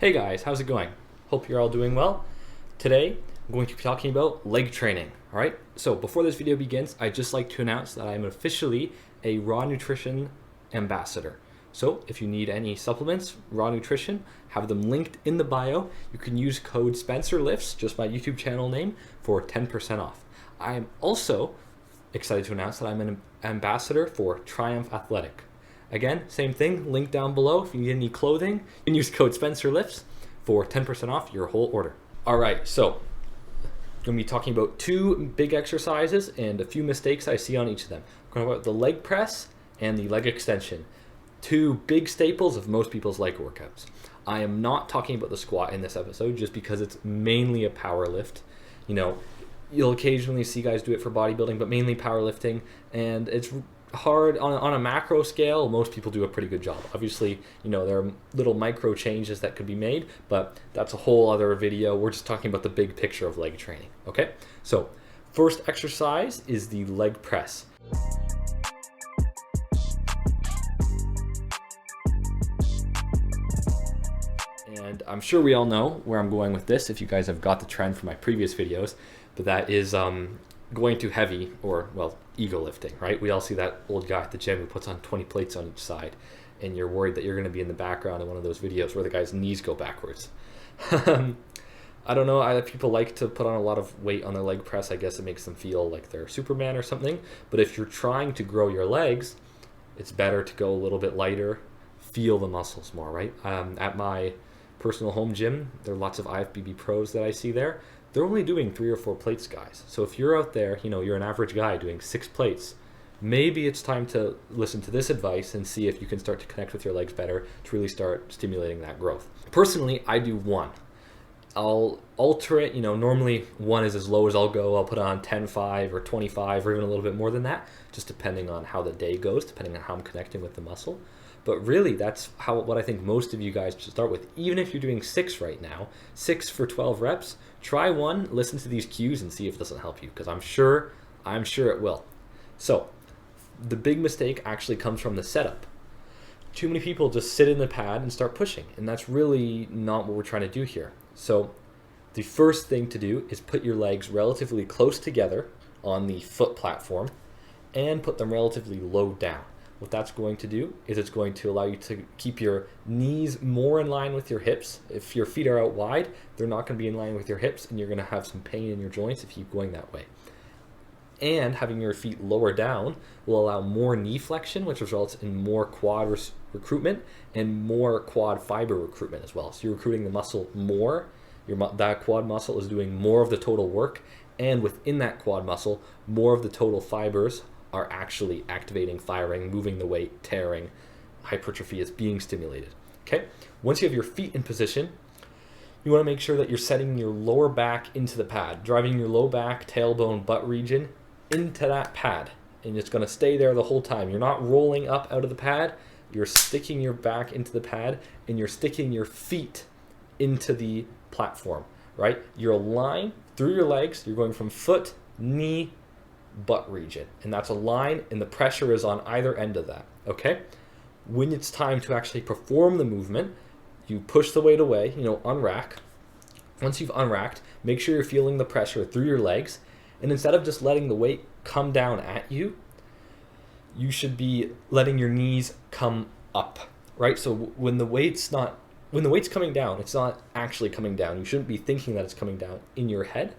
Hey guys, how's it going? Hope you're all doing well. Today, I'm going to be talking about leg training, all right? So before this video begins, I'd just like to announce that I'm officially a Raw Nutrition ambassador. So if you need any supplements, Raw Nutrition, have them linked in the bio. You can use code SpencerLifts, just my YouTube channel name, for 10% off. I am also excited to announce that I'm an ambassador for Triumph Athletic. Again, same thing, link down below. If you need any clothing, you can use code SpencerLifts for 10% off your whole order. All right, so I'm going to be talking about two big exercises and a few mistakes I see on each of them. I'm going to talk about the leg press and the leg extension, two big staples of most people's leg workouts. I am not talking about the squat in this episode just because it's mainly a power lift. You know, you'll occasionally see guys do it for bodybuilding, but mainly powerlifting, and it's hard on a macro scale. Most people do a pretty good job. Obviously, you know, there are little micro changes that could be made, but that's a whole other video. We're just talking about the big picture of leg training. Okay, so first exercise is the leg press. And I'm sure we all know where I'm going with this if you guys have got the trend from my previous videos, but that is going too heavy, or, well, ego lifting, right? We all see that old guy at the gym who puts on 20 plates on each side, and you're worried that you're going to be in the background in one of those videos where the guy's knees go backwards. I don't know, people like to put on a lot of weight on their leg press. I guess it makes them feel like they're Superman or something, but if you're trying to grow your legs, it's better to go a little bit lighter, feel the muscles more, right? At my personal home gym, there are lots of IFBB pros that I see there. They're only doing 3 or 4 plates, guys. So if you're out there, you know, you're an average guy doing 6 plates, maybe it's time to listen to this advice and see if you can start to connect with your legs better to really start stimulating that growth. Personally, I do 1. I'll alter it, you know, normally 1 is as low as I'll go. I'll put on 10, 5 or 25 or even a little bit more than that, just depending on how the day goes, depending on how I'm connecting with the muscle. But really, that's what I think most of you guys should start with. Even if you're doing 6 right now, 6 for 12 reps, try 1, listen to these cues and see if it doesn't help you, because I'm sure it will. So the big mistake actually comes from the setup. Too many people just sit in the pad and start pushing, and that's really not what we're trying to do here. So the first thing to do is put your legs relatively close together on the foot platform and put them relatively low down. What that's going to do is it's going to allow you to keep your knees more in line with your hips. If your feet are out wide, they're not going to be in line with your hips, and you're going to have some pain in your joints if you keep going that way. And having your feet lower down will allow more knee flexion, which results in more quad recruitment and more quad fiber recruitment as well. So you're recruiting the muscle more. That quad muscle is doing more of the total work, and within that quad muscle, more of the total fibers are actually activating, firing, moving the weight, tearing. Hypertrophy is being stimulated. Okay? Once you have your feet in position, you want to make sure that you're setting your lower back into the pad, driving your low back, tailbone, butt region into that pad. And it's going to stay there the whole time. You're not rolling up out of the pad. You're sticking your back into the pad, and you're sticking your feet into the platform, right? You're aligned through your legs. You're going from foot, knee, butt region, and that's a line, and the pressure is on either end of that. Okay, when it's time to actually perform the movement, you push the weight away, you know, unrack. Once you've unracked, make sure you're feeling the pressure through your legs, and instead of just letting the weight come down at you, you should be letting your knees come up, right? So when the weight's coming down, it's not actually coming down. You shouldn't be thinking that it's coming down in your head.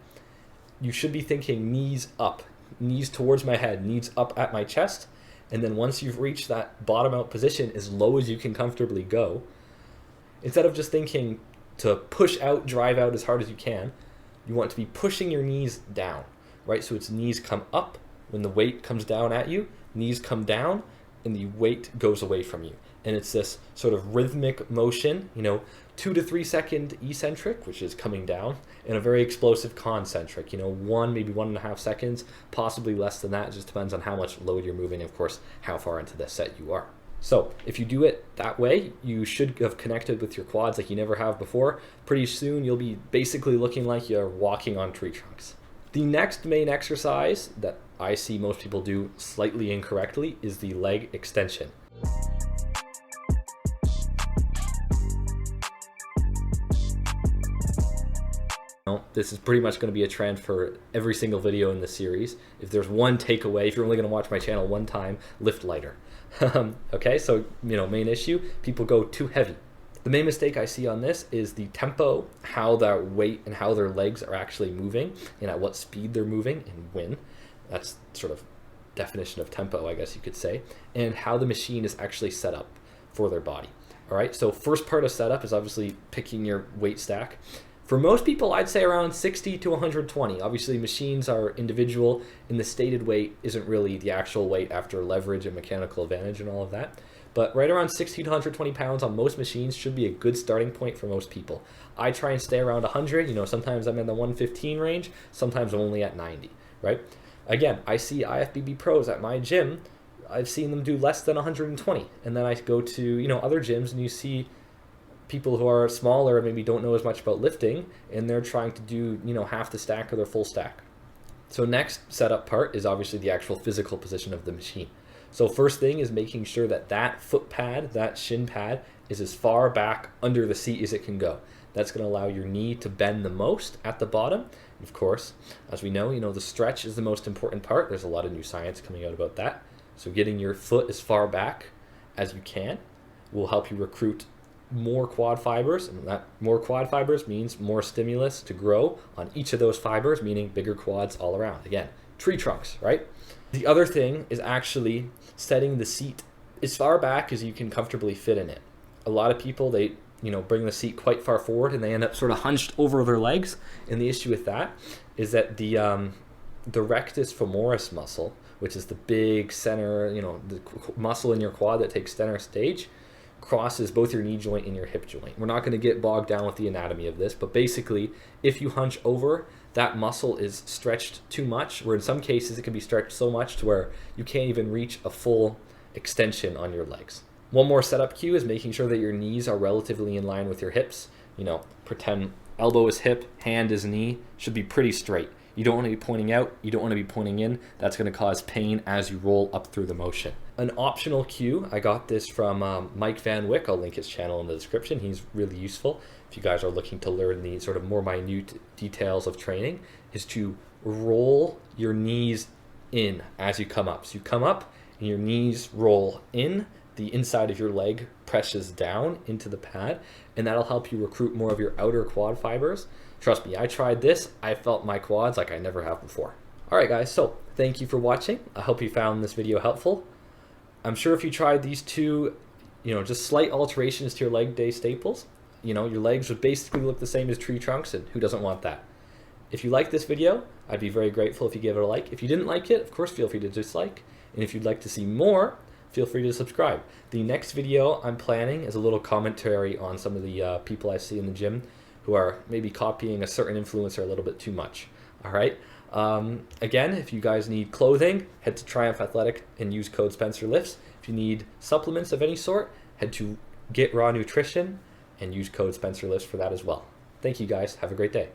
You should be thinking knees up, knees towards my head, knees up at my chest, and then once you've reached that bottom out position as low as you can comfortably go, instead of just thinking to push out, drive out as hard as you can, you want to be pushing your knees down, right? So it's knees come up when the weight comes down at you, knees come down, and the weight goes away from you. And it's this sort of rhythmic motion, you know, 2 to 3 second eccentric, which is coming down, and a very explosive concentric, you know, 1, maybe 1.5 seconds, possibly less than that. It just depends on how much load you're moving, and of course, how far into the set you are. So if you do it that way, you should have connected with your quads like you never have before. Pretty soon, you'll be basically looking like you're walking on tree trunks. The next main exercise that I see most people do slightly incorrectly is the leg extension. This is pretty much going to be a trend for every single video in the series. If there's one takeaway, if you're only going to watch my channel one time, lift lighter. Okay, so main issue, people go too heavy. The main mistake I see on this is the tempo, how their weight and how their legs are actually moving, and at what speed they're moving and when. That's sort of definition of tempo, I guess you could say, and how the machine is actually set up for their body. All right, so first part of setup is obviously picking your weight stack. For most people, I'd say around 60 to 120. Obviously, machines are individual, and the stated weight isn't really the actual weight after leverage and mechanical advantage and all of that. But right around 60 to 120 pounds on most machines should be a good starting point for most people. I try and stay around 100. Sometimes I'm in the 115 range, sometimes I'm only at 90, right? Again, I see IFBB pros at my gym. I've seen them do less than 120. And then I go to, other gyms, and you see people who are smaller and maybe don't know as much about lifting, and they're trying to do, half the stack or their full stack. So next setup part is obviously the actual physical position of the machine. So first thing is making sure that that foot pad, that shin pad, is as far back under the seat as it can go. That's going to allow your knee to bend the most at the bottom. And of course, as we know, the stretch is the most important part. There's a lot of new science coming out about that. So getting your foot as far back as you can will help you recruit more quad fibers, and that more quad fibers means more stimulus to grow on each of those fibers, meaning bigger quads all around. Again, tree trunks, right? The other thing is actually setting the seat as far back as you can comfortably fit in it. A lot of people, they bring the seat quite far forward and they end up sort of hunched over their legs. And the issue with that is that the rectus femoris muscle, which is the big center, the muscle in your quad that takes center stage, crosses both your knee joint and your hip joint. We're not going to get bogged down with the anatomy of this, but basically, if you hunch over, that muscle is stretched too much, where in some cases it can be stretched so much to where you can't even reach a full extension on your legs. One more setup cue is making sure that your knees are relatively in line with your hips. Pretend elbow is hip, hand is knee, should be pretty straight. You don't want to be pointing out, you don't want to be pointing in. That's going to cause pain as you roll up through the motion. An optional cue, I got this from Mike Van Wyck. I'll link his channel in the description. He's really useful if you guys are looking to learn the sort of more minute details of training, is to roll your knees in as you come up. So you come up and your knees roll in, the inside of your leg presses down into the pad, and that'll help you recruit more of your outer quad fibers. Trust me, I tried this. I felt my quads like I never have before. All right, guys, so thank you for watching. I hope you found this video helpful. I'm sure if you tried these two, just slight alterations to your leg day staples, your legs would basically look the same as tree trunks, and who doesn't want that? If you like this video, I'd be very grateful if you give it a like. If you didn't like it, of course, feel free to dislike. And if you'd like to see more, feel free to subscribe. The next video I'm planning is a little commentary on some of the people I see in the gym who are maybe copying a certain influencer a little bit too much. All right. Again, if you guys need clothing, head to Triumph Athletic and use code SpencerLifts. If you need supplements of any sort, head to Get Raw Nutrition and use code SpencerLifts for that as well. Thank you guys. Have a great day.